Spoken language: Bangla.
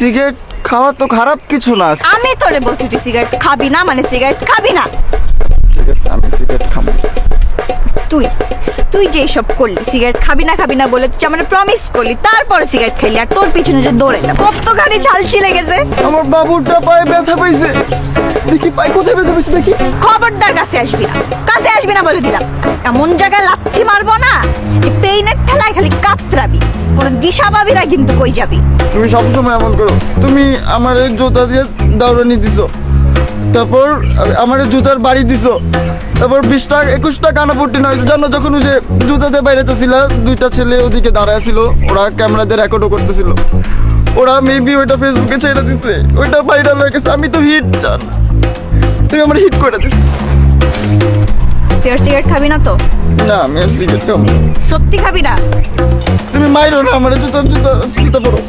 সিগারেট খাওয়া তো খারাপ কিছু না। আমি তোরে বলছি তুই সিগারেট খাবি না, মানে সিগারেট খাবি না। ঠিক আছে, আমি সিগারেট খাবো। তুই তুই যে সব করলি, সিগারেট খাবি না বলে তুই আমার প্রমিস করলি, তারপরে সিগারেট খেলি, আর তোর পিছনে যে দৌড়াইলাম কতখানি ছাল ছিলে গেছে। আমার বাবুরটা পায়ে ব্যথা পাইছে। দেখি পায়ে কোথায় ব্যথা পাইছে দেখি। খবরদার কাছে আসবি না বলে দিলাম। এমন জায়গায় লাথি মারবো না যে পেইনের ঠেলায় খালি কাতরাবি, কোনো দিশা পাবি না কিন্তু কই যাবি। তুমি সবসময় এমন করো। তুমি আমার এই জুতা দিয়ে দৌড়ানি দিছো, তারপর আমার এই জুতার বাড়ি দিছো, তারপর 20টা 21টা কানাপট্টি নয় জানো। যখন ওই যে জুতাতে বাইরেতেছিল, দুইটা ছেলে ওদিকে দাঁড়ায় ছিল, ওরা ক্যামেরা দিয়ে রেকর্ডও করতেছিল। ওরা মেবি ওইটা ফেসবুকে ছেড়ে দিছে, ওইটা ভাইরাল হয়ে গেছে। আমি তো হিট জান, তুমি আমার হিট করে দিছো। তুই আর সিগারেট খাবি না তো? না, আমি আর সিগারেট খাবো না। সত্যি খাবি না? তুমি মাইরো না আমার, জুতা জুতা জুতা পরো।